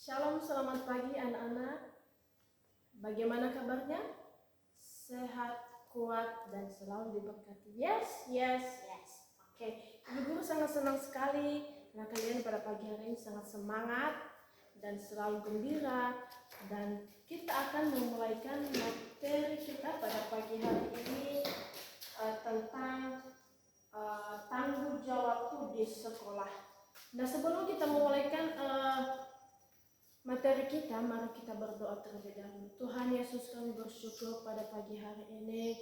Shalom, selamat pagi anak-anak. Bagaimana kabarnya? Sehat, kuat, dan selalu diberkati. Yes. Oke, Ibu Guru sangat senang sekali karena kalian pada pagi hari ini sangat semangat dan selalu gembira. Dan kita akan memulaikan materi kita pada pagi hari ini tentang tanggung jawabku di sekolah. Nah, sebelum kita memulaikan materi kita, mari kita berdoa terlebih dahulu. Tuhan Yesus, kami bersyukur pada pagi hari ini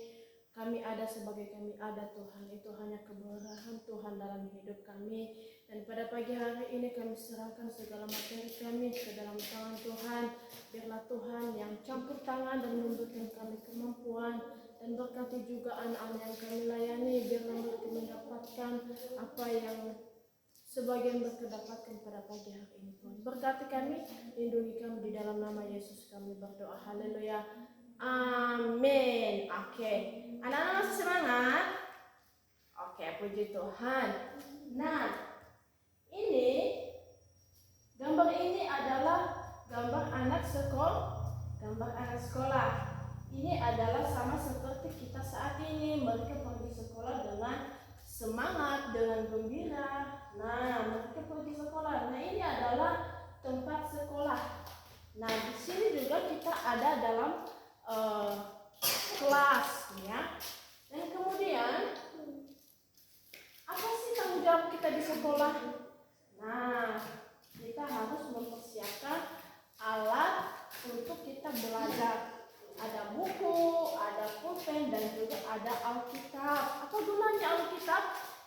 kami ada sebagai kami ada Tuhan. Itu hanya keberkahan Tuhan dalam hidup kami. Dan pada pagi hari ini kami serahkan segala materi kami ke dalam tangan Tuhan. Biarlah Tuhan yang campur tangan dan memberikan kami kemampuan. Dan berkati juga anak-anak yang kami layani. Biarlah mereka mendapatkan apa yang sebagian mereka dapatkan pada pagi hari ini. Tuhan berkati kami, lindungi kami di dalam nama Yesus kami berdoa. Haleluya, amin. Oke, anak-anak masih semangat? Oke, puji Tuhan. Nah, ini gambar ini adalah gambar anak sekolah. Ini adalah sama seperti kita saat ini. Mereka pergi sekolah dengan semangat, dengan gembira. Nah, mereka pergi sekolah. Nah, ini adalah tempat sekolah. Nah, di sini juga kita ada dalam kelas, ya. Dan kemudian, apa sih tanggung jawab kita di sekolah? Nah, kita harus mempersiapkan alat untuk kita belajar. Ada buku, ada pulpen, dan juga ada Alkitab. Apa gunanya Alkitab?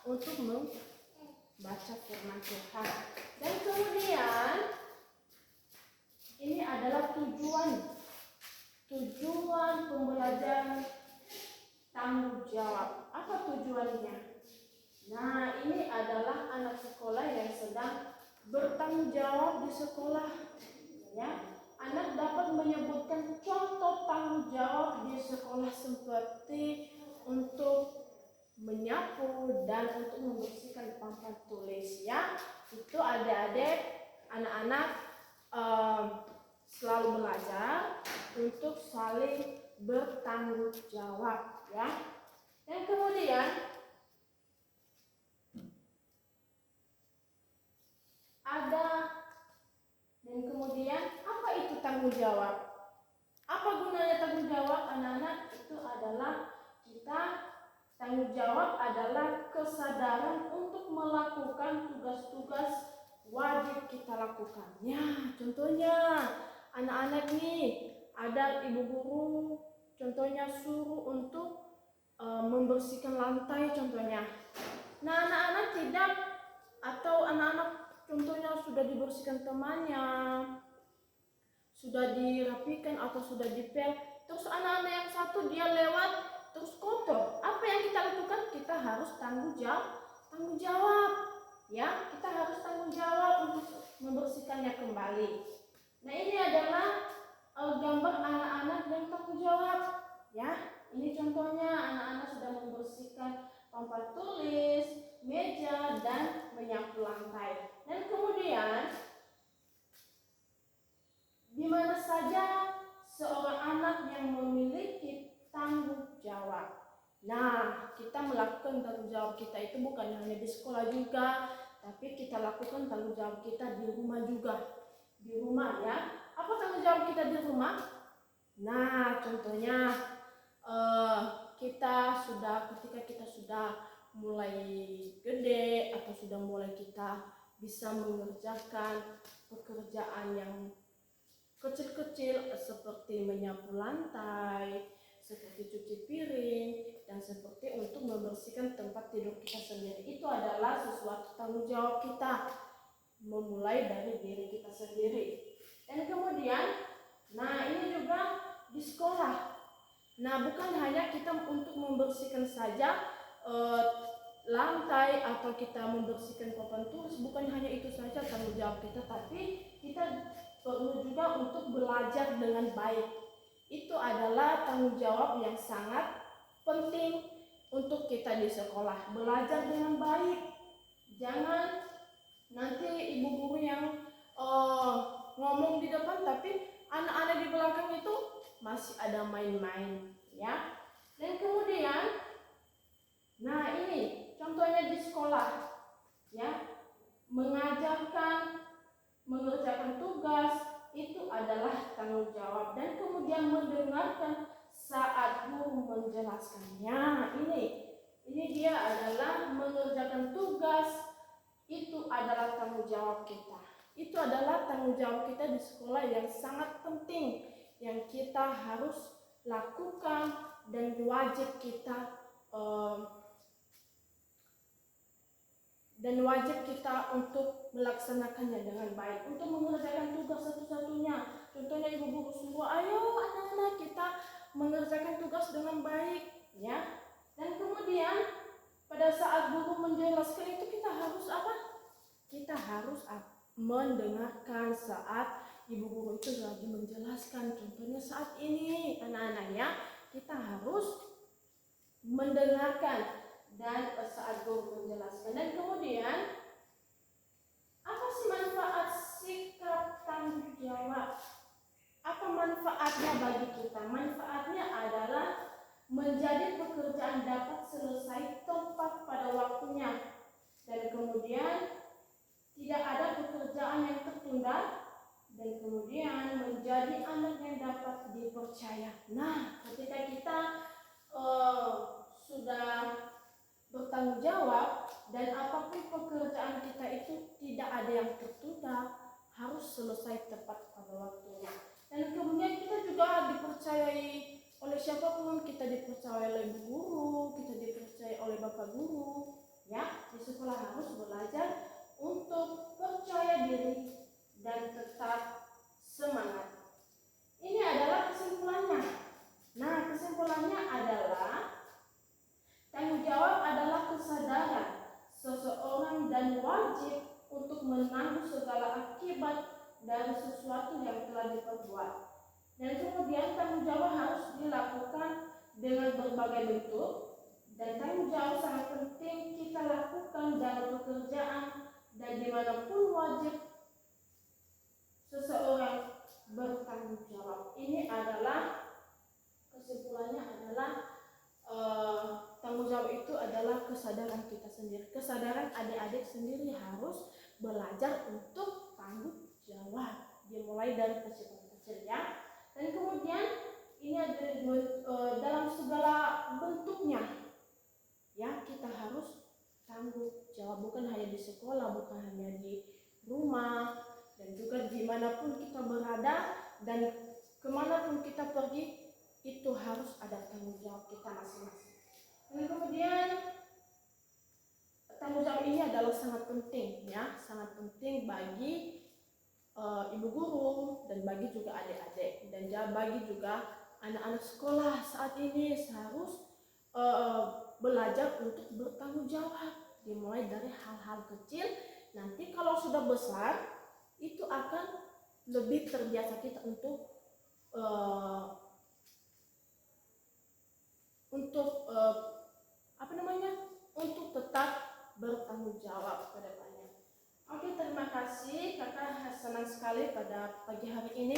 Untuk membaca firman Tuhan. Dan kemudian ini adalah tujuan pembelajaran tanggung jawab. Apa tujuannya? Nah, ini adalah anak sekolah yang sedang bertanggung jawab di sekolah, ya. Anak dapat menyebutkan contoh tanggung jawab di sekolah seperti untuk menyapu dan untuk membersihkan papan tulis, ya. Itu adik-adik, anak-anak selalu belajar untuk saling bertanggung jawab, ya. Dan kemudian apa itu tanggung jawab? Apa gunanya tanggung jawab, anak-anak? Itu adalah tanggung jawab adalah kesadaran untuk melakukan tugas-tugas wajib kita lakukan. Ya, contohnya anak-anak nih, ada ibu guru contohnya suruh untuk membersihkan lantai contohnya. Nah, anak-anak tidak, atau anak-anak contohnya sudah dibersihkan temannya, sudah dirapikan atau sudah dipel, terus anak-anak yang satu dia lewat terus kotor. Apa yang kita lakukan? Kita harus tanggung jawab, ya. Kita harus tanggung jawab untuk membersihkannya kembali. Nah, ini adalah gambar anak-anak yang tanggung jawab, ya. Ini contohnya anak-anak sudah membersihkan papan tulis, meja, dan menyapu lantai. Dan kemudian di mana saja seorang anak yang memiliki tanggung jawab. Nah, kita melakukan tanggung jawab kita itu bukan hanya di sekolah juga, tapi kita lakukan tanggung jawab kita di rumah juga. Di rumah, ya. Apa tanggung jawab kita di rumah? Nah, contohnya ketika kita sudah mulai gede atau sudah mulai kita bisa mengerjakan pekerjaan yang kecil-kecil seperti menyapu lantai, seperti cuci piring, dan seperti untuk membersihkan tempat tidur kita sendiri. Itu adalah sesuatu tanggung jawab kita, memulai dari diri kita sendiri. Dan kemudian, nah ini juga di sekolah. Nah, bukan hanya kita untuk membersihkan saja lantai atau kita membersihkan papan tulis, bukan hanya itu saja tanggung jawab kita, tapi kita perlu juga untuk belajar dengan baik. Itu adalah tanggung jawab yang sangat penting untuk kita di sekolah. Belajar dengan baik. Jangan nanti ibu guru yang ngomong anak-anak di belakang itu masih ada main-main, ya. Dan kemudian, nah ini contohnya di sekolah, ya, mengajarkan, mengerjakan tugas itu adalah tanggung jawab, dan kemudian mendengarkan saat guru menjelaskannya. Ini dia adalah mengerjakan tugas, itu adalah tanggung jawab kita. Itu adalah tanggung jawab kita di sekolah yang sangat penting, yang kita harus lakukan dan wajib kita untuk melaksanakannya dengan baik, untuk mengerjakan tugas satu-satunya. Contohnya ibu guru suruh, ayo anak-anak kita mengerjakan tugas dengan baik, ya. Dan kemudian pada saat guru menjelaskan itu kita harus apa? Kita harus mendengarkan saat ibu guru itu lagi menjelaskan. Contohnya saat ini anak-anaknya, kita harus mendengarkan dan saat guru menjelaskan. Dan kemudian apa sih manfaat sikap tanggung jawab? Apa manfaatnya bagi kita? Manfaatnya adalah menjadi pekerjaan dapat selesai tepat pada waktunya, dan kemudian tidak ada pekerjaan yang tertunda, dan kemudian menjadi anak yang dapat dipercaya. Nah, ketika kita sudah bertanggung jawab dan apapun pekerjaan kita itu tidak ada yang tertunda, harus selesai tepat pada waktunya. Dan kemudian kita juga dipercayai oleh siapapun, kita dipercaya oleh guru, kita dipercaya oleh bapak guru, ya. Di sekolah harus belajar untuk percaya diri dan tetap semangat. Ini adalah kesimpulannya. Nah, kesimpulannya adalah tanggung jawab adalah kesadaran seseorang dan wajib untuk menanggung segala akibat dari sesuatu yang telah diperbuat. Dan kemudian tanggung jawab harus dilakukan dengan berbagai bentuk, dan tanggung jawab sangat penting kita lakukan dalam pekerjaan dan dimanapun wajib seseorang bertanggung jawab. Ini adalah kesimpulannya adalah tanggung jawab itu adalah kesadaran kita sendiri. Kesadaran adik-adik sendiri harus belajar untuk tanggung jawab, dimulai dari kecil-kecil, ya. Dan kemudian ini ada dalam segala bentuknya, ya, kita harus tanggung jawab, bukan hanya di sekolah, bukan hanya di rumah, dan juga dimanapun kita berada dan kemanapun kita pergi, itu harus ada tanggung jawab kita masing-masing. Dan kemudian tanggung jawab ini adalah sangat penting, ya, sangat penting bagi ibu guru dan bagi juga adik-adik, dan bagi juga anak-anak sekolah saat ini harus belajar untuk bertanggung jawab, dimulai dari hal-hal kecil. Nanti kalau sudah besar itu akan lebih terbiasa kita untuk untuk tetap bertanggung jawab pada depannya. Oke, terima kasih. Kakak senang sekali pada pagi hari ini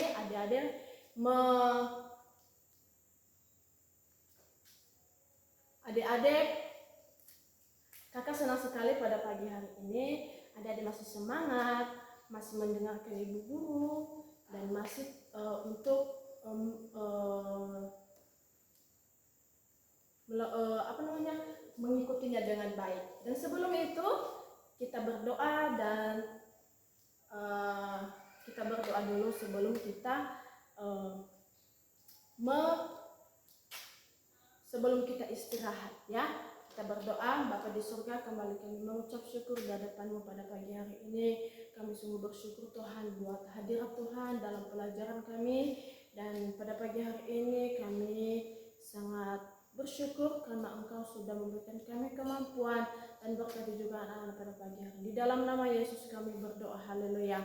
kakak senang sekali pada pagi hari ini adik-adik masih semangat, masih mendengarkan ibu guru, dan masih mengikutinya dengan baik. Dan sebelum itu kita berdoa, dan kita berdoa dulu sebelum kita istirahat, ya. Kita berdoa. Bapa di surga, kembali kami mengucap syukur di hadapan-Mu pada pagi hari ini. Kami sungguh bersyukur Tuhan buat hadirat Tuhan dalam pelajaran kami, dan pada pagi hari ini kami sangat bersyukur karena Engkau sudah memberikan kami kemampuan, dan berkati juga anak-anak pada pagi hari. Di dalam nama Yesus kami berdoa, haleluya,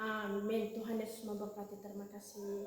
amin. Tuhan Yesus memberkati. Terima kasih.